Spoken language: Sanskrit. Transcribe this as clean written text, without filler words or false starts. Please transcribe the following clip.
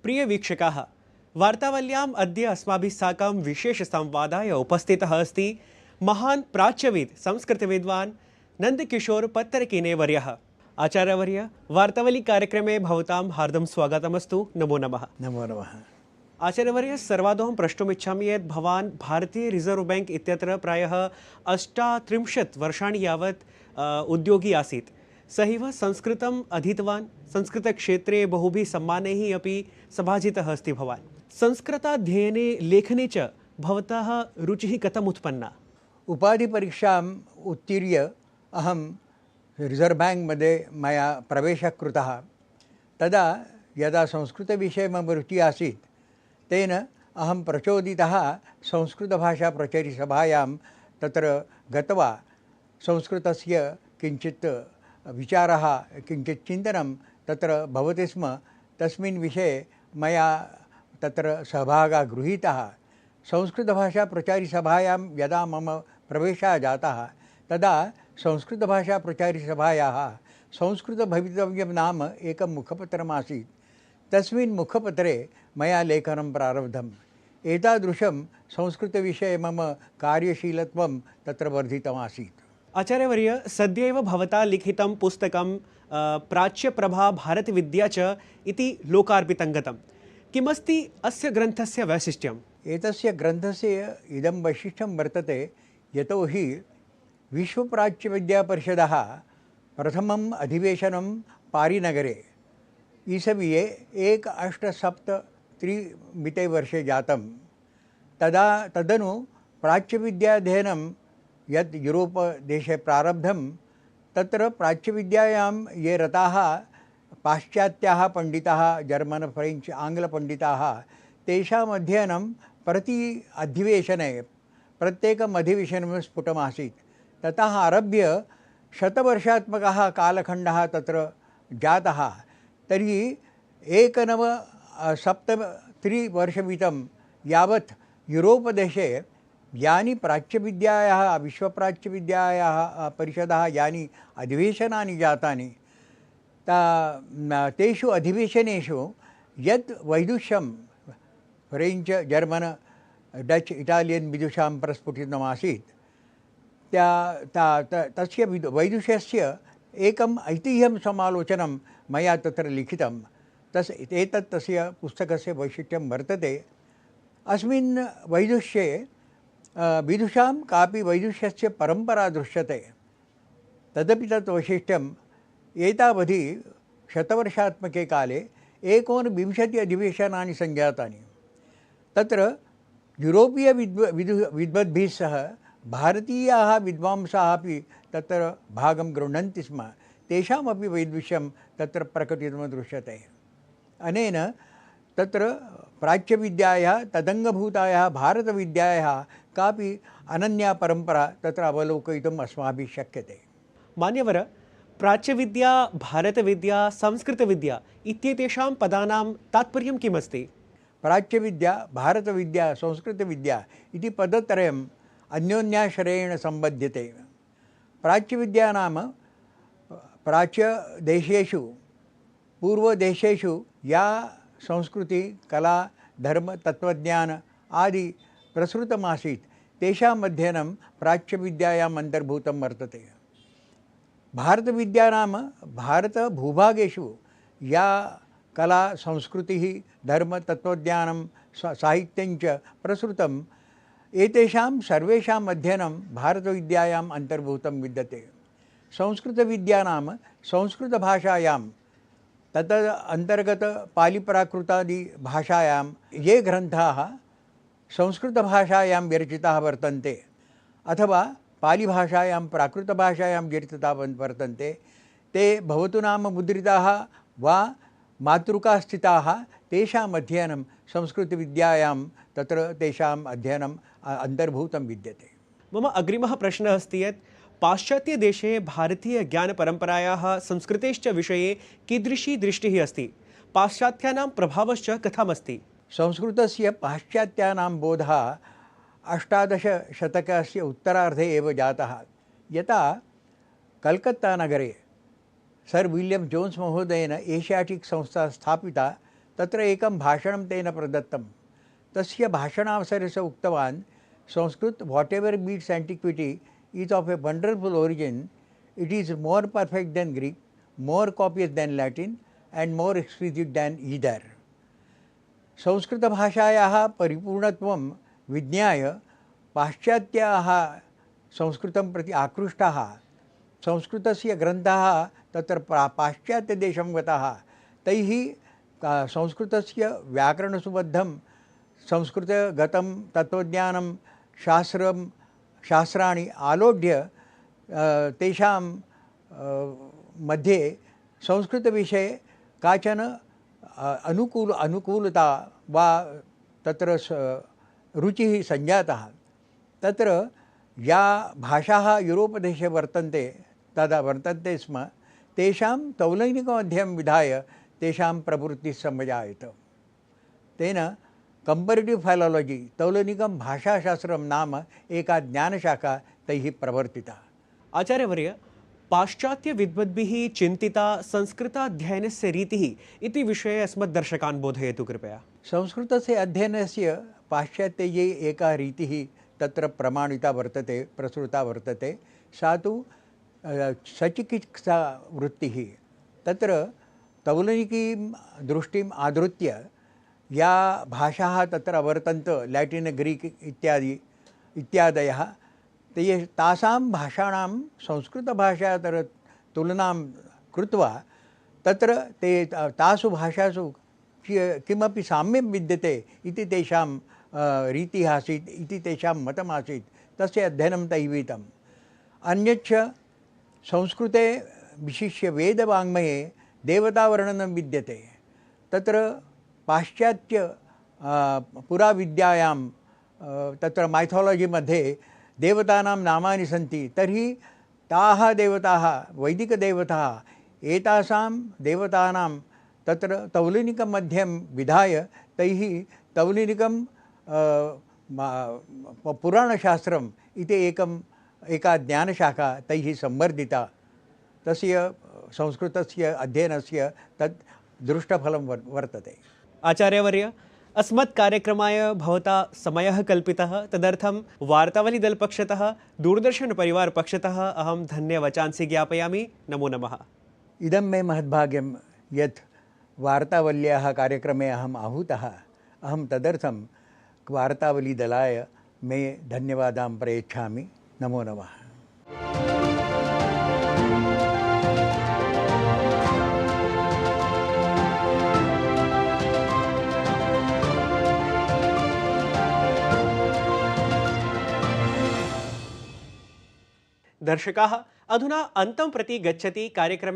प्रिय वीक्षकाः, वार्तावल्याम् अद्य अस्माभिः साकं विशेषसंवादाय उपस्थितः अस्ति महान् प्राच्यविद् संस्कृतविद्वान् नन्दकिशोर पत्तरकिनेवर्यः। आचार्यवर्य, वार्तावली कार्यक्रमे भवतां हार्दं स्वागतमस्तु। नमो नमः। नमो नमः। आचार्यवर्य, सर्वादौ प्रष्टुमिच्छामि यत् भवान् भारतीय रिजर्व बैंक इत्यत्र प्रायः 38 वर्षाणि यावत् उद्योगी आसीत्। सहैव संस्कृतम् अधीतवान्, संस्कृतक्षेत्रे बहुभिः सम्मानैः अपि सभाजितः अस्ति भवान्। संस्कृताध्ययने लेखने च भवतः रुचिः कथम् उत्पन्ना? उपाधिपरीक्षाम् उत्तीर्य अहं रिजर्व बैंक मध्ये मया प्रवेशः कृतः। तदा यदा संस्कृतविषये मम रुचिः आसीत् तेन अहं प्रचोदितः संस्कृतभाषाप्रचारिसभायां तत्र गत्वा संस्कृतस्य किञ्चित् विचारः किञ्चित् चिन्तनं तत्र भवति स्म। तस्मिन् विषये मया तत्र सहभागः गृहीतः। संस्कृतभाषाप्रचारिसभायां यदा मम प्रवेशः जातः तदा संस्कृतभाषाप्रचारिसभायाः संस्कृतभवितव्यं नाम एकं मुखपत्रमासीत्। तस्मिन् मुखपत्रे मया लेखनं प्रारब्धम्। एतादृशं संस्कृतविषये मम कार्यशीलत्वं तत्र वर्धितमासीत्। आचार्यवर्य, सद्यैव भवता लिखितं पुस्तकं प्राच्यप्रभा भारतविद्या च इति लोकार्पितं गतं। किमस्ति अस्य ग्रन्थस्य वैशिष्ट्यम्? एतस्य ग्रन्थस्य इदं वैशिष्ट्यं वर्तते यतोहि विश्वप्राच्यविद्यापरिषदः प्रथमम् अधिवेशनं पारिनगरे ईसवीये 1873 वर्षे जातं। तदनु प्राच्यविद्याध्ययनं यत् यूरोप देशे प्रारब्धं तत्र प्राच्यविद्यायां ये रताः पाश्चात्याः पंडिताः, जर्मन फ्रेंच आङ्ग्लपण्डिताः, तेषाम् अध्ययनं प्रति अधिवेशने प्रत्येकम् अधिवेशनं स्फुटमासीत्। ततः आरभ्य शतवर्षात्मकः कालखण्डः तत्र जातः। तर्हि 1973 वर्षमितं यावत् यूरोपदेशे यानि प्राच्यविद्यायाः विश्वप्राच्यविद्यायाः परिषदः यानि अधिवेशनानि जातानि तेषु अधिवेशनेषु यत् वैदुष्यं फ्रेञ्च जर्मन डच् इटालियन् विदुषां प्रस्फुटितमासीत् तस्य वैदुष्यस्य एकम् ऐतिह्यं समालोचनं मया तत्र लिखितं। एतत् तस्य पुस्तकस्य वैशिष्ट्यं वर्तते। अस्मिन् वैदुष्ये विदुषां कापि वैदुष्यस्य परम्परा दृश्यते। तदपि तत् वैशिष्ट्यम् एतावधि शतवर्षात्मके काले 19 अधिवेशनानि सञ्जातानि। तत्र यूरोपीय विद्वद्भिः सह भारतीयाः विद्वांसाः अपि तत्र भागं गृह्णन्ति स्म। तेषामपि वैदुष्यं तत्र प्रकटितं दृश्यते। अनेन तत्र प्राच्यविद्यायाः तदङ्गभूतायाः भारतविद्यायाः कापि अनन्या परम्परा तत्र अवलोकयितुम् अस्माभिः शक्यते। मान्यवर, प्राच्यविद्या, भारतविद्या, संस्कृतविद्या इत्येतेषां पदानां तात्पर्यं किमस्ति? प्राच्यविद्या, भारतविद्या, संस्कृतविद्या इति पदत्रयम् अन्योन्याश्रयेण सम्बध्यते। प्राच्यविद्या नाम प्राच्यदेशेषु पूर्वदेशेषु या संस्कृति, कला, धर्म, तत्त्वज्ञान आदि प्रसृतमासीत् तेषाम् अध्ययनं प्राच्यविद्यायाम् अन्तर्भूतं वर्तते। भारतविद्या नाम भारतभूभागेषु या कला, संस्कृतिः, धर्म, तत्त्वज्ञानं, साहित्यञ्च प्रसृतं एतेषां सर्वेषाम् अध्ययनं भारतविद्यायाम् अन्तर्भूतं विद्यते। संस्कृतविद्या नाम संस्कृतभाषायां तत् अंतर्गत पालिप्राकृतादि भाषायां ये ग्रन्थाः संस्कृतभाषायां विरचिताः वर्तन्ते अथवा पालिभाषायां प्राकृतभाषायां विरचिताः वर्तन्ते ते भवतु नाम मुद्रिताः वा मातृकास्थिताः तेषाम् अध्ययनं संस्कृतविद्यायां तत्र तेषाम् अध्ययनम् अन्तर्भूतं विद्यते। मम अग्रिमः प्रश्नः अस्ति यत् पाश्चात्यदेशे भारतीयज्ञानपरम्परायाः संस्कृतेश्च विषये कीदृशी दृष्टिः अस्ति? पाश्चात्यानां प्रभावश्च कथमस्ति? संस्कृतस्य पाश्चात्यानां बोधः 18 शतकस्य उत्तरार्धे एव जातः। यथा कलकत्ता नगरे सर् विलियम् जोन्स् महोदयेन एशियाटिक् संस्था स्थापिता तत्र एकं भाषणं तेन प्रदत्तं। तस्य भाषणावसरे सः उक्तवान्, Sanskrit whatever be its antiquity is of a wonderful origin, it is more perfect than Greek, more copious than Latin and more exquisite than either. संस्कृतभाषायाः परिपूर्णत्वं विज्ञाय पाश्चात्याः संस्कृतं प्रति आकृष्टाः, संस्कृतस्य ग्रन्थाः तत्र पाश्चात्यदेशं गताः, तैः संस्कृतस्य व्याकरणसुबद्धं संस्कृतगतं तत्त्वज्ञानं शास्त्राणि आलोड्य तेषां मध्ये संस्कृतविषये काचन अनुकूलता वा तत्र रुचिः सञ्जातः। तत्र या भाषाः यूरोपदेशे वर्तन्ते स्म, तेषां तौलनिकमध्यं विधाय तेषां प्रवृत्तिः समजायत। तेन कंपैरेटिव फाइलोलॉजी, तौलनिकं भाषाशास्त्रं नाम एका ज्ञानशाखा तैः प्रवर्तिता। आचार्यवर्य, पाश्चात्य विद्वद्भिः चिन्तिता संस्कृताध्ययनस्य रीतिः इति विषये अस्मद्दर्शकान् बोधयतु कृपया। संस्कृतस्य अध्ययनस्य पाश्चात्यैः एका रीतिः तत्र प्रमाणिता वर्तते, प्रसृता वर्तते, सा तु सचिकित्सा वृत्तिः। तत्र तौलनिकीं दृष्टिम् आधृत्य या भाषाः तत्र वर्तन्ते, लैटिन ग्रीक इत्यादयः, तासां भाषाणां संस्कृतभाषया तुलनां कृत्वा तत्र तासु भाषासु किमपि साम्यं विद्यते इति तेषां रीतिः आसीत्, इति तेषां मतम् आसीत्। तस्य अध्ययनं तैः विहितम्। अन्यच्च संस्कृते विशिष्य वेदवाङ्मये देवतावर्णनं विद्यते। तत्र पाश्चात्य पुराविद्यायां तत्र मैथालजि मध्ये देवतानां नामानि सन्ति। तर्हि ताः देवताः, वैदिकदेवताः, एतासां देवतानां तत्र तौलनिकं मध्यं विधाय तैः तौलनिकं पुराणशास्त्रम् इति एका ज्ञानशाखा तैः संवर्धिता। तस्य संस्कृतस्य अध्ययनस्य तत् दृष्टफलं वर्तते। आचार्यवर्य, अस्मत् कार्यक्रमाय भवता समयः कल्पितः, तदर्थं वार्तावलीदलपक्षतः, दूरदर्शनपरिवारपक्षतः अहं धन्यवचांसि ज्ञापयामि। नमो नमः। इदं मे महद्भाग्यं यत् वार्तावल्याः कार्यक्रमे अहम् आहूतः। अहं तदर्थं वार्तावलीदलाय मे धन्यवादान् प्रयच्छामि। नमो नमः। दर्शकाः, अधुना अन्तं प्रति गच्छति कार्यक्रम